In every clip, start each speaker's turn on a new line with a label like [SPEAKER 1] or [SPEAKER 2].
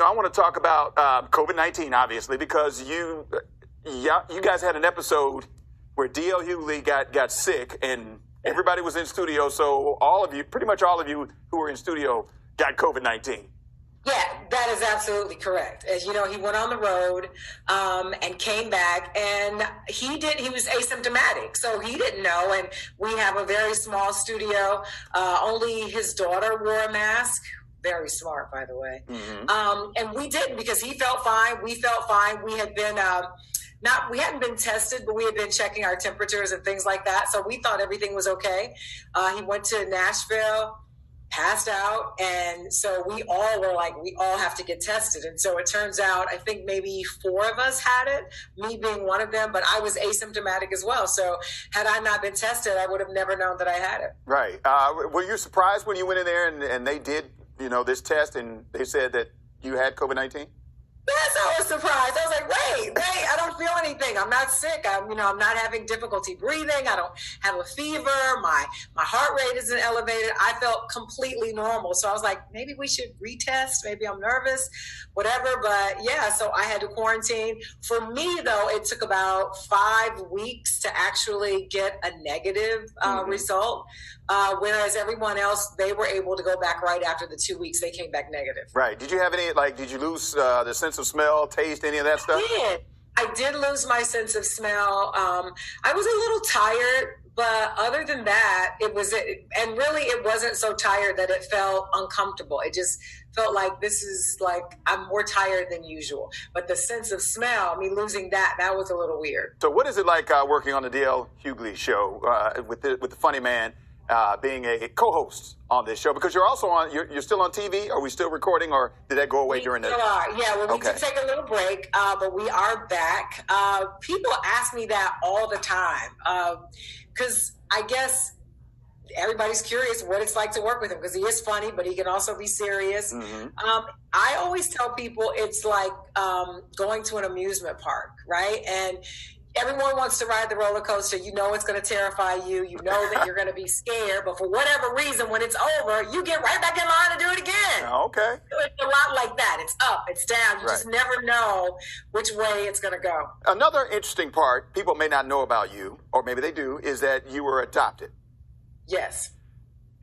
[SPEAKER 1] I want to talk about COVID-19, obviously, because you guys had an episode where D.L. Hughley got sick, and everybody was in studio. So pretty much all of you who were in studio got COVID-19.
[SPEAKER 2] Yeah, that is absolutely correct. As you know, he went on the road and came back, and he was asymptomatic, so he didn't know. And we have a very small studio. Only his daughter wore a mask. Very smart, by the way. Mm-hmm. And we didn't, because he felt fine. We felt fine. We had been we hadn't been tested, but we had been checking our temperatures and things like that. So we thought everything was okay. He went to Nashville, passed out, and so we all were like, we all have to get tested. And so it turns out, I think maybe 4 of us had it, me being one of them, but I was asymptomatic as well. So had I not been tested, I would have never known that I had it.
[SPEAKER 1] Right. Were you surprised when you went in there and they did, this test, and they said that you had COVID-19?
[SPEAKER 2] Yes, I was surprised. I was like, wait, I don't feel anything. I'm not sick. I'm not having difficulty breathing. I don't have a fever. My heart rate isn't elevated. I felt completely normal. So I was like, maybe we should retest. Maybe I'm nervous, whatever. But yeah, so I had to quarantine. For me, though, it took about 5 weeks to actually get a negative result. Whereas everyone else, they were able to go back right after the 2 weeks. They came back negative.
[SPEAKER 1] Right. Did you have any, did you lose the sense of smell, taste, any of that stuff?
[SPEAKER 2] I did lose my sense of smell. I was a little tired, but other than that, it wasn't so tired that it felt uncomfortable. It just felt like I'm more tired than usual. But the sense of smell, me losing that was a little weird.
[SPEAKER 1] So what is it like working on the D.L. Hughley show with the funny man? Being a co-host on this show, because you're also you're still on TV. Are we still recording, or did that go away during the?
[SPEAKER 2] We are. Yeah, well, we did take a little break, but we are back. People ask me that all the time, because I guess everybody's curious what it's like to work with him, because he is funny, but he can also be serious. Mm-hmm. I always tell people it's like going to an amusement park, right? And everyone wants to ride the roller coaster. You know it's going to terrify you. You know that you're going to be scared. But for whatever reason, when it's over, you get right back in line to do it again.
[SPEAKER 1] Okay.
[SPEAKER 2] It's a lot like that. It's up, it's down. You just never know which way it's going to go.
[SPEAKER 1] Another interesting part people may not know about you, or maybe they do, is that you were adopted.
[SPEAKER 2] Yes.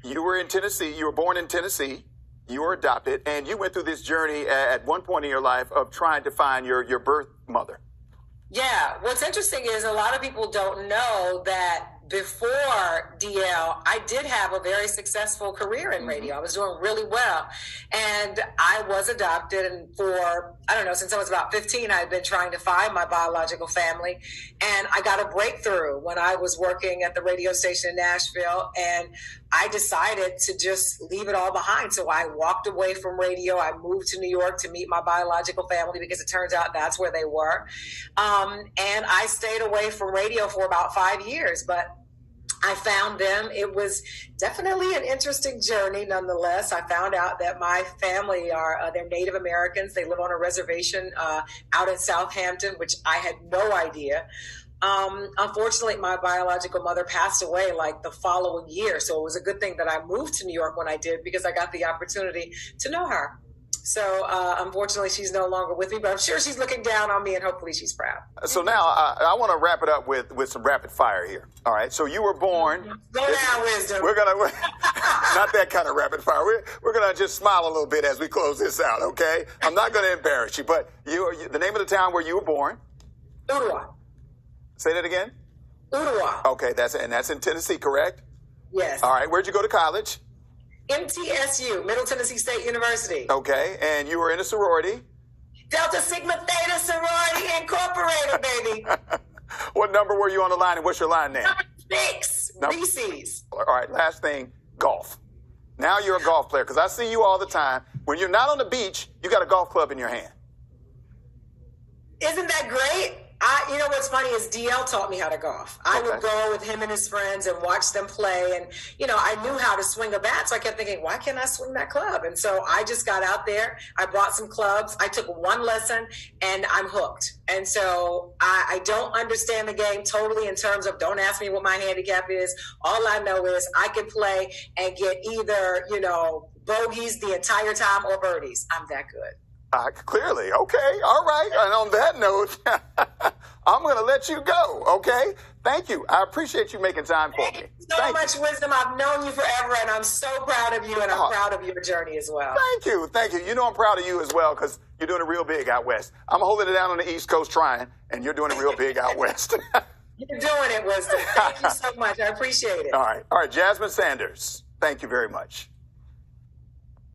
[SPEAKER 1] You were in Tennessee. You were born in Tennessee. You were adopted. And you went through this journey at one point in your life of trying to find your birth mother.
[SPEAKER 2] Yeah, what's interesting is a lot of people don't know that before DL, I did have a very successful career in radio. I was doing really well. And I was adopted. And for, since I was about 15, I had been trying to find my biological family. And I got a breakthrough when I was working at the radio station in Nashville. And I decided to just leave it all behind. So I walked away from radio. I moved to New York to meet my biological family, because it turns out that's where they were. And I stayed away from radio for about 5 years. But I found them. It was definitely an interesting journey. Nonetheless, I found out that my family they're Native Americans. They live on a reservation out in Southampton, which I had no idea. Unfortunately, my biological mother passed away the following year. So it was a good thing that I moved to New York when I did, because I got the opportunity to know her. So unfortunately, she's no longer with me, but I'm sure she's looking down on me, and hopefully she's proud.
[SPEAKER 1] So now I want to wrap it up with some rapid fire here. All right. So you were born.
[SPEAKER 2] Go down, Wisdom.
[SPEAKER 1] We're gonna not that kind of rapid fire. We're gonna just smile a little bit as we close this out. Okay. I'm not gonna embarrass you, but the name of the town where you were born.
[SPEAKER 2] Ottawa.
[SPEAKER 1] Say that again.
[SPEAKER 2] Ottawa.
[SPEAKER 1] Okay, that's in Tennessee, correct?
[SPEAKER 2] Yes.
[SPEAKER 1] All right. Where'd you go to college?
[SPEAKER 2] MTSU, Middle Tennessee State University.
[SPEAKER 1] Okay, and you were in a sorority?
[SPEAKER 2] Delta Sigma Theta Sorority Incorporated, baby.
[SPEAKER 1] What number were you on the line, and what's your line name?
[SPEAKER 2] Number 6, Reese's.
[SPEAKER 1] All right, last thing, golf. Now you're a golf player, because I see you all the time. When you're not on the beach, you got a golf club in your hand.
[SPEAKER 2] Isn't that great? You know what's funny is DL taught me how to golf. I would go with him and his friends and watch them play. And, I knew how to swing a bat. So I kept thinking, why can't I swing that club? And so I just got out there. I brought some clubs. I took one lesson and I'm hooked. And so I don't understand the game totally in terms of, don't ask me what my handicap is. All I know is I can play and get either, bogeys the entire time or birdies. I'm that good.
[SPEAKER 1] Clearly. Okay. All right. And on that note, I'm going to let you go. Okay. Thank you. I appreciate you making time for me.
[SPEAKER 2] Thank you so much, Wisdom. I've known you forever, and I'm so proud of you, and I'm proud of your journey as well.
[SPEAKER 1] Thank you. Thank you. You know I'm proud of you as well because you're doing it real big out west. I'm holding it down on the East Coast trying, and you're doing it real big out west.
[SPEAKER 2] You're doing it, Wisdom. Thank you so much. I appreciate it.
[SPEAKER 1] All right. All right. Jasmine Sanders, thank you very much.